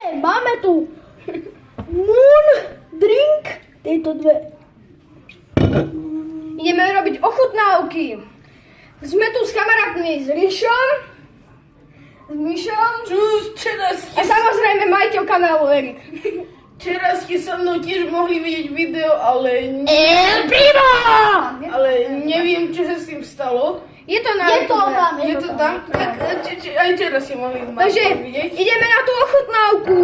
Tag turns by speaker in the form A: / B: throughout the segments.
A: Máme tu Moon Drink, tieto dve. Ideme robiť ochutnávky. Sme tu s kamarátmi, s Ríšom, s Míšom a samozrejme majiteľ kanálu Erik.
B: Včera ste so mnou tiež mohli vidieť video, ale neviem, čo sa s tým stalo.
A: Je to na
B: Je to tam? Tak aj včera si mohli
A: Takže
B: vidieť.
A: ideme na tú ochutnávku.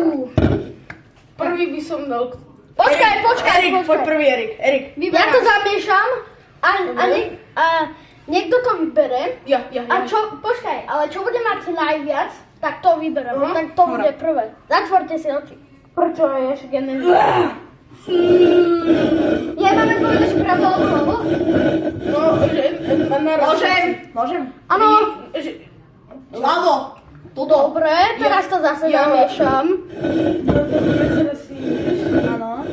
B: Prvý by som dal...
A: Počkaj.
B: Erik, poď prvý, Erik.
A: Ja to zamiešam a niekto to vybere.
B: Ja.
A: A čo, počkaj, ale čo bude mať najviac, tak to vybereme, tak to bude prvé. Zatvorte si oči. Prečo je však ja neviem. Ja máme povedať, že pravda alebo?
B: No, že naraz.
C: Môžem?
A: Áno.
C: Ľavo!
A: Dobre, teraz to zase zamiešam.
C: Áno.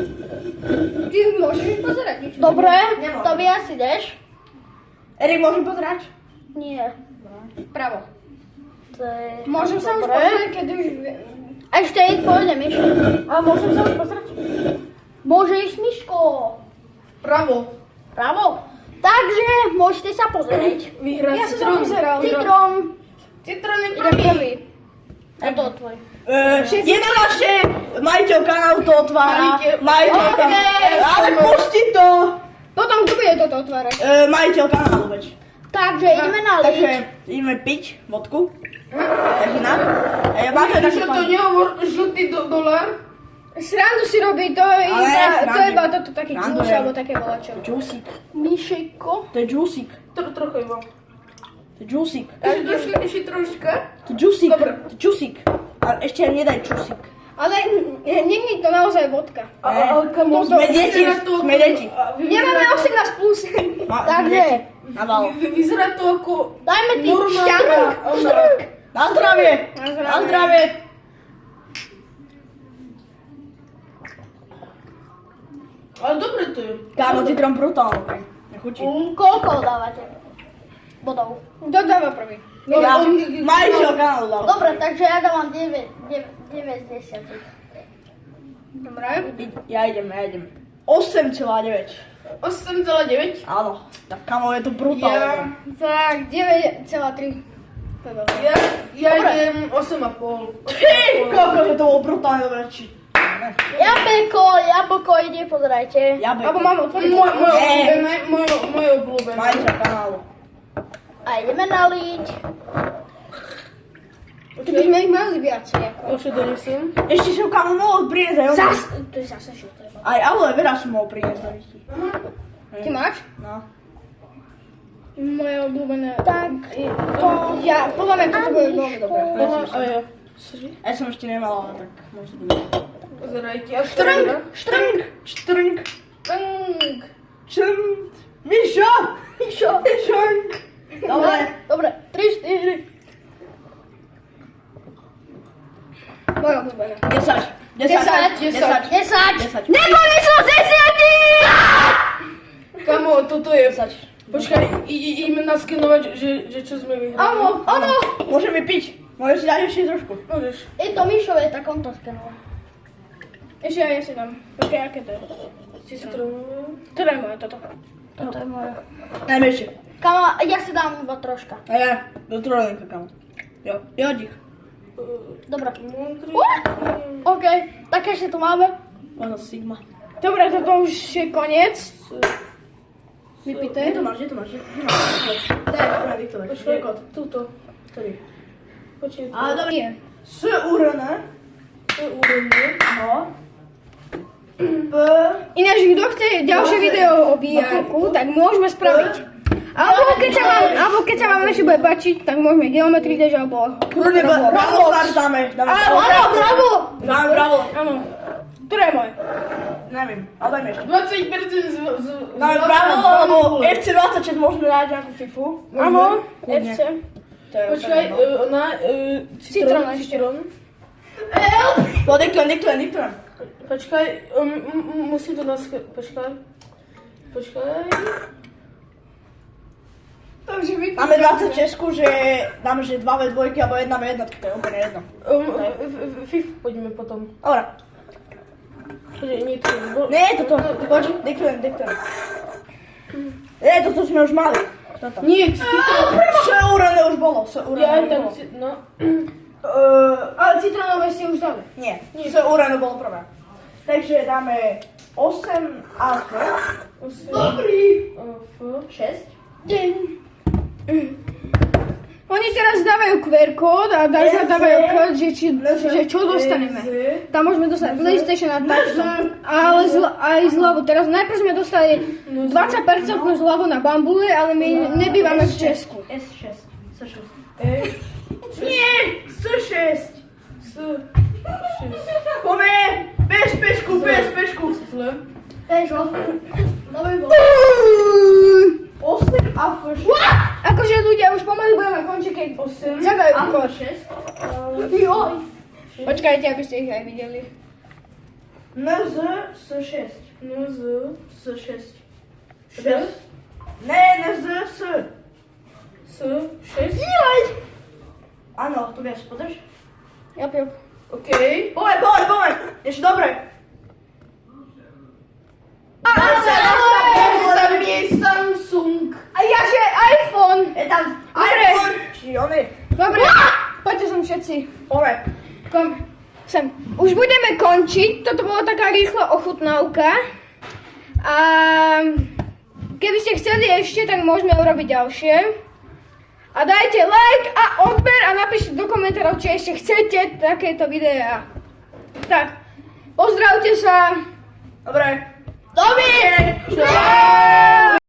A: Ty môžeš pozerať niečo. Dobre, Tobias, ideš?
C: Erik, môžem pozerať?
A: Nie. Pravo.
B: Môžem sa už
A: Dobre.
B: pozrieť, keď už...
A: Ešte pôjde Myško.
B: A môžem sa už pozrieť?
A: Môže ísť Myško.
B: Pravo.
A: Takže môžete sa pozrieť.
B: Vyhrať
A: Ja som sa pozeral.
B: Citrón je
A: Ide
B: prvý.
A: prvý. A to tvoj.
C: Jeden ešte majiteľ kanálu to otvára.
B: Majiteľ
A: kanálu.
C: Ale pusti to!
A: Potom kto bude toto otvárať?
C: Majiteľ kanálu, veď.
A: Takže ideme na
C: Takže
A: liť.
C: ideme piť vodku. Takže na. Máte
B: Když to nehovor, žltý dolár.
A: Srandu si robí, to je
C: Ale
A: iba, to
C: srandu.
A: je iba toto taký
C: Srandu
A: džús
C: je.
A: alebo také volačo.
C: Džúsik.
A: Myšejko.
C: To je džúsik.
B: Trochu iba.
C: To je džúsik.
B: Ešte troška.
C: To je džúsik.
B: Dobre.
C: To je džúsik. A ešte nedaj džúsik.
A: Ale není to naozaj vodka.
B: Ale kamo,
C: Sme deti.
A: Nemáme 18 plus. Takže,
C: Naval.
B: Vyzerá to ako...
A: dajme ty
B: normálna...
A: šťank.
C: Na zdravie. Na zdravie.
B: Ale dobre to je.
C: Kámo, citrón brutálne. Nechutí.
A: Koľko dávate bodov?
B: Kto dáva prvý?
C: Ja, majiteľ kanálu dal.
A: Dobre, takže ja dávam 9 z 10.
B: Dobre.
C: Ja idem. 8,9.
B: 8,9.
C: Áno. Tak kámo, je to brutálne.
A: Tak 9,3. To je dobré.
B: Ja
A: Dobre.
B: idem 8,5.
C: Ty, koľko, že to bolo brutálne dobré.
A: Jablko ide, pozerajte.
B: Alebo mám otvoriť moje obľúbené.
C: Majiteľ kanálu.
A: A ideme naliť. Tu by sme ich mali viacej.
B: Ešte donesem.
C: Ešte som kámo mohol priniesť aj
A: To je zase žlté.
C: Aj aloe vera som mohol priniesť do listi.
A: Ty máš?
C: No.
B: Moje obľúbené.
A: Tak,
B: Ja, podľa mňa toto bude veľmi dobré.
C: Aha,
B: ja.
C: Ja som ešte nemal, ale tak môžete byť.
B: Pozerajte.
C: Štrnk. Mišo. Štrnk.
A: Dobre, 3, 4.
B: Moje obľúbené.
C: 10.
A: 10. Nekonečná 10!
B: Kamo, toto je...
C: 10.
B: Počkaj, ideme naskenovať, že čo sme vyhrali.
A: Áno.
C: Môžeme piť. Môžeš si dať ešte trošku.
B: Môžeš.
A: Je to Míšové, tak on to skenuje.
B: Ešte aj ja si dám. Počkaj, aké to je? Citrónové. Ktoré je moje toto?
A: Toto je moje.
C: Dajme ešte.
A: Kamo, ja si dám iba troška.
C: A ja, do trojlenka, kamo. Jo, jodík.
A: Dobre.
B: Montri.
A: OK, tak ešte tu máme.
C: Ono Sigma.
B: Dobre, toto už je koniec.
C: Kde to máš? Daj, diktovať.
B: Počkaj, túto.
C: Ktorý?
B: Počkaj.
C: Ale dobrý.
B: Nie.
C: S urené.
B: To je úrodné.
C: No. P.
B: Ináč, kto chce ďalšie video o VR-ku, tak môžeme spraviť. Alebo keď sa vám ešte bude páčiť, tak môžeme Geometry Dash alebo...
C: Kľudne, bravo start dáme.
A: Áno, bravo!
C: Dáme bravo.
B: Áno. Ktoré je moje?
C: Neviem, ale dajme ešte.
B: 20% z...
C: Dáme bravo, lebo FC26 môžeme dať nejakú fifu.
B: Áno,
C: Kľudne.
B: FC.
C: To je
B: Počkaj, na...
A: Citrón ešte.
C: Diktujem.
B: Počkaj, musím to Počkaj.
A: že vy...
C: Máme 26, že dáme, že 2 ve dvojky, alebo 1 ve jednotky, to je úplne jedno.
D: FIF poďme potom.
C: Dobre.
D: Nie, to bolo.
C: Nie, toto. Poď, diktujem. Nie, toto sme už mali. Toto.
D: Nie,
C: Seúrené už bolo,
D: ja
C: seúrené
D: tam,
C: bolo.
D: no.
A: Ale citrónové ste už dali.
C: Nie, seúrené bolo prvé. Takže dáme 8 a F.
A: Dobrý.
D: F.
C: 6.
A: Deň.
B: Oni teraz dávajú QR kód a dávajú kód, že čo dostaneme. Tam môžeme dostať PlayStation a takto. Ale aj zľavu. Teraz najprv sme dostali 20% zľavu na bambule, ale my nebývame v Česku.
C: S6. S6.
D: Nie,
C: S6.
D: S. 6.
C: Poďme. Bez pešku.
D: Zle.
A: Dobrý bol.
C: 8 a F.
B: Akože ľudia, už pomaly budeme končiť, keď zadajú kód.
C: 6.
A: Joj.
B: Počkajte, aby ste ich aj videli.
C: NZ S6.
D: No, Z.
C: S6.
D: 6.
C: Ne, NZ S.
D: S. 6.
C: Áno, to vieš, podrž.
B: Jop.
D: OK.
C: Poďme. Ešte dobre.
D: Tam je Samsung.
B: A ja, že iPhone.
C: Je tam
B: Dobre.
C: iPhone. Či ony.
B: Dobre, poďte sem všetci.
C: Poďme.
B: Kom, sem. Už budeme končiť, toto bola taká rýchla ochutnávka. A keby ste chceli ešte, tak môžeme urobiť ďalšie. A dajte like a odber a napíšte do komentárov, či ešte chcete takéto videá. Tak, pozdravte sa.
C: Dobre.
B: Dobre. Čau.